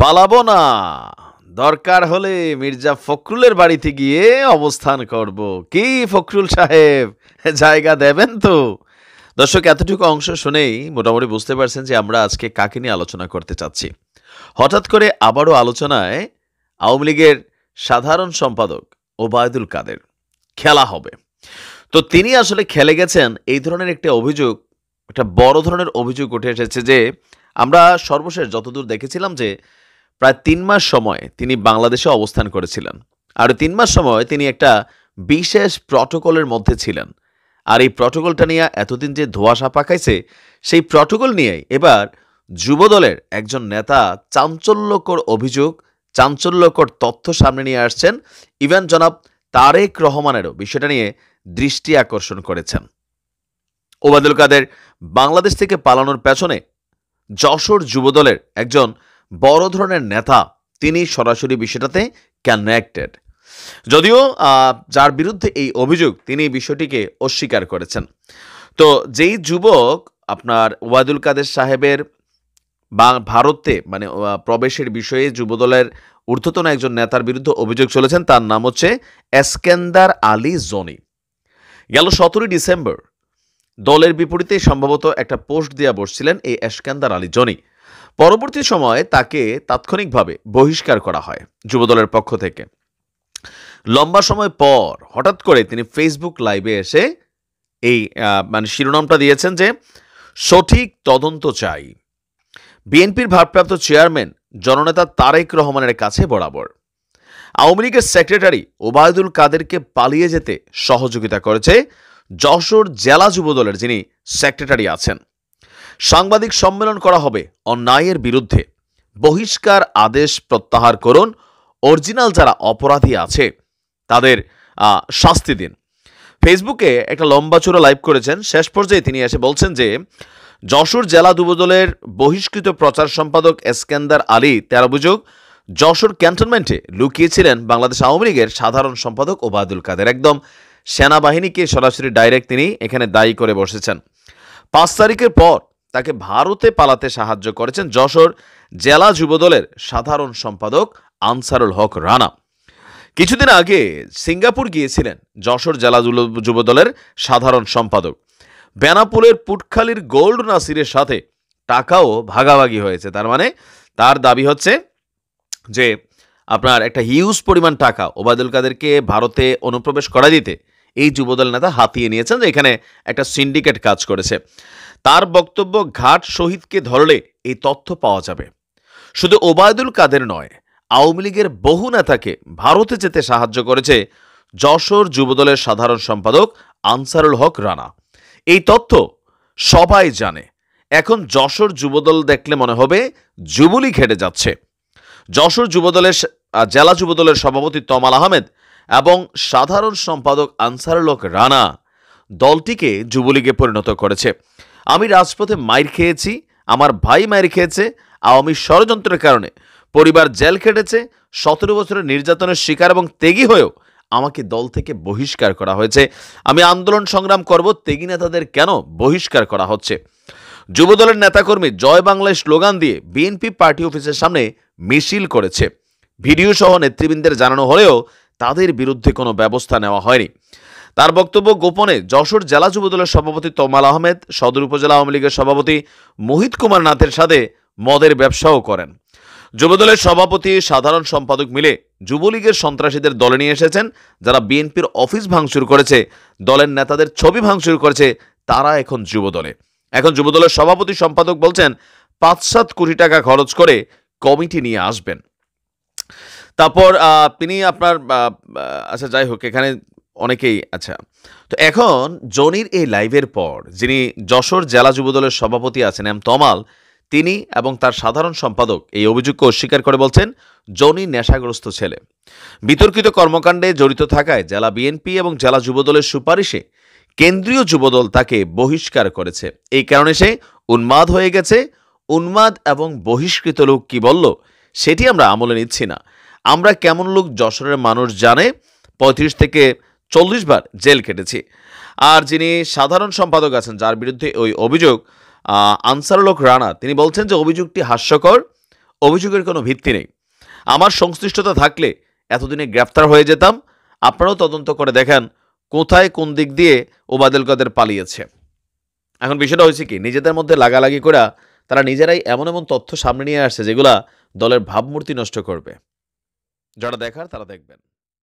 পালাবো না, দরকার হলে মির্জা ফখরুলের বাড়িতে গিয়ে অবস্থান করব। কি ফখরুল সাহেব, জায়গা দেবেন তো? দর্শক, এতটুকু অংশ শুনেই মোটামুটি বুঝতে পারছেন যে আমরা আজকে কাকে নিয়ে আলোচনা করতে চাচ্ছি। হঠাৎ করে আবারও আলোচনায় আওয়ামী লীগের সাধারণ সম্পাদক ওবায়দুল কাদের খেলা হবে। তো তিনি আসলে খেলে গেছেন, এই ধরনের একটা অভিযোগ, একটা বড় ধরনের অভিযোগ উঠে এসেছে যে আমরা সর্বশেষ যতদূর দেখেছিলাম যে প্রায় ৩ মাস সময় তিনি বাংলাদেশে অবস্থান করেছিলেন। আর ৩ মাস সময় তিনি একটা বিশেষ প্রটোকলের মধ্যে ছিলেন। আর এই প্রটোকলটা নিয়ে এতদিন যে ধোঁয়াশা পাকাইছে, সেই প্রটোকল নিয়ে এবার যুবদলের একজন নেতা চাঞ্চল্যকর অভিযোগ, চাঞ্চল্যকর তথ্য সামনে নিয়ে আসছেন। ইভেন জনাব তারেক রহমানেরও বিষয়টা নিয়ে দৃষ্টি আকর্ষণ করেছেন। ওবায়দুল কাদের বাংলাদেশ থেকে পালানোর পেছনে যশোর যুবদলের একজন বড় ধরনের নেতা, তিনি সরাসরি বিষয়টাতে কানেক্টেড। যদিও যার বিরুদ্ধে এই অভিযোগ, তিনি বিষয়টিকে অস্বীকার করেছেন। তো যেই যুবক আপনার ওবায়দুল কাদের সাহেবের ভারতে প্রবেশের বিষয়ে যুবদলের ঊর্ধ্বতন একজন নেতার বিরুদ্ধে অভিযোগ চলেছেন, তার নাম হচ্ছে এসকেন্দার আলী জনি। গেল 17 ডিসেম্বর দলের বিপরীতে সম্ভবত একটা পোস্ট দিয়ে বসছিলেন এই এসকেন্দার আলী জনি। পরবর্তী সময়ে তাকে তাৎক্ষণিকভাবে বহিষ্কার করা হয় যুবদলের পক্ষ থেকে। লম্বা সময় পর হঠাৎ করে তিনি ফেসবুক লাইভে এসে এই শিরোনামটা দিয়েছেন যে সঠিক তদন্ত চাই। বিএনপির ভারপ্রাপ্ত চেয়ারম্যান জননেতা তারেক রহমানের কাছে বরাবর আওয়ামী লীগের সেক্রেটারি ওবায়দুল কাদেরকে পালিয়ে যেতে সহযোগিতা করেছে যশোর জেলা যুবদলের যিনি সেক্রেটারি আছেন। সাংবাদিক সম্মেলন করা হবে অন্যায়ের বিরুদ্ধে, বহিষ্কার আদেশ প্রত্যাহার করুন, অরিজিনাল যারা অপরাধী আছে তাদের শাস্তি দিন। ফেসবুকে একটা লম্বা চূড়া লাইভ করেছেন। শেষ পর্যায়ে তিনি এসে বলছেন যে যশোর জেলা যুবদলের বহিষ্কৃত প্রচার সম্পাদক এসকেন্দার আলী 13 অভিযোগ যশোর ক্যান্টনমেন্টে লুকিয়েছিলেন বাংলাদেশ আওয়ামী লীগের সাধারণ সম্পাদক ওবায়দুল কাদের। একদম সেনাবাহিনীকে সরাসরি ডাইরেক্ট তিনি এখানে দায়ী করে বসেছেন। 5 তারিখের পর তাকে ভারতে পালাতে সাহায্য করেছেন যশোর জেলা যুবদলের সাধারণ সম্পাদক আনসারুল হক রানা। কিছুদিন আগে সিঙ্গাপুর গিয়েছিলেন যশোর জেলা যুবদলের সাধারণ সম্পাদক। বেনাপোলের পুটখালির গোল্ড নাসিরের সাথে টাকাও ভাগাভাগি হয়েছে। তার মানে তার দাবি হচ্ছে যে আপনার একটা হিউজ পরিমাণ টাকা ওবায়দুল কাদেরকে ভারতে অনুপ্রবেশ করা দিতে এই যুবদল নেতা হাতিয়ে নিয়েছেন, যে এখানে একটা সিন্ডিকেট কাজ করেছে। তার বক্তব্য, ঘাট শহীদকে ধরলে এই তথ্য পাওয়া যাবে। শুধু ওবায়দুল কাদের নয়, আওয়ামী লীগের বহু নেতাকে ভারতে যেতে সাহায্য করেছে যশোর যুবদলের সাধারণ সম্পাদক আনসারুল হক রানা। এই তথ্য সবাই জানে। এখন যশোর যুবদল দেখলে মনে হবে যুবলীগ হেঁটে যাচ্ছে। যশোর যুবদলের জেলা যুবদলের সভাপতি তমাল আহমেদ এবং সাধারণ সম্পাদক আনসারুল হক রানা দলটিকে যুবলীগে পরিণত করেছে। আমি রাজপথে মাইর খেয়েছি, আমার ভাই মাইর খেয়েছে, আওয়ামী ষড়যন্ত্রের কারণে পরিবার জেল খেটেছে, 17 বছরের নির্যাতনের শিকার এবং ত্যাগী হয়েও আমাকে দল থেকে বহিষ্কার করা হয়েছে। আমি আন্দোলন সংগ্রাম করব, ত্যাগী নেতাদের কেন বহিষ্কার করা হচ্ছে? যুবদলের নেতাকর্মী জয় বাংলায় স্লোগান দিয়ে বিএনপি পার্টি অফিসের সামনে মিছিল করেছে। ভিডিও সহ নেতৃবৃন্দের জানানো হলেও তাদের বিরুদ্ধে কোনো ব্যবস্থা নেওয়া হয়নি। তার বক্তব্য, গোপনে যশোর জেলা যুবদলের সভাপতি তমাল আহমেদ সদর উপজেলা আওয়ামী লীগের সভাপতি মোহিত কুমার নাথের সাথে মদের ব্যবসাও করেন। যুবদলের সভাপতি সাধারণ সম্পাদক মিলে যুবলীগের সন্ত্রাসীদের দলে নিয়ে এসেছেন, যারা বিএনপির অফিস ভাঙচুর করেছে, দলের নেতাদের ছবি ভাঙচুর করেছে, তারা এখন যুবদলে। এখন যুবদলের সভাপতি সম্পাদক বলছেন 5-7 কোটি টাকা খরচ করে কমিটি নিয়ে আসবেন। তারপর তিনি আপনার আচ্ছা যাই হোক, এখানে অনেকেই তো এখন জনির এই লাইভের পর যিনি যশোর জেলা যুবদলের সভাপতি আছেন এম তমাল, তিনি এবং তার সাধারণ সম্পাদক এই অভিযোগকে অস্বীকার করে বলছেন জনি নেশাগ্রস্ত ছেলে। বিতর্কিত কর্মকাণ্ডে জড়িত থাকায় জেলা বিএনপি এবং জেলা যুবদলের সুপারিশে কেন্দ্রীয় যুবদল তাকে বহিষ্কার করেছে। এই কারণে সে উন্মাদ হয়ে গেছে। উন্মাদ এবং বহিষ্কৃত লোক কি বলল সেটি আমরা আমলে নিচ্ছি না। আমরা কেমন লোক যশোরের মানুষ জানে। 35 থেকে 40 বার জেল কেটেছি। আর যিনি সাধারণ সম্পাদক আছেন, যার বিরুদ্ধে ওই অভিযোগ, আনসারুল হক রানা, তিনি বলছেন যে অভিযোগটি হাস্যকর, অভিযোগের কোনো ভিত্তি নেই। আমার সংশ্লিষ্টতা থাকলে এতদিনে গ্রেফতার হয়ে যেতাম। আপনারাও তদন্ত করে দেখান কোথায় কোন দিক দিয়ে ওবায়দুল কাদের পালিয়েছে। এখন বিষয়টা হয়েছে কি, নিজেদের মধ্যে লাগালাগি করে তারা নিজেরাই এমন এমন তথ্য সামনে নিয়ে আসছে যেগুলা দলের ভাবমূর্তি নষ্ট করবে। যারা দেখার তারা দেখবেন।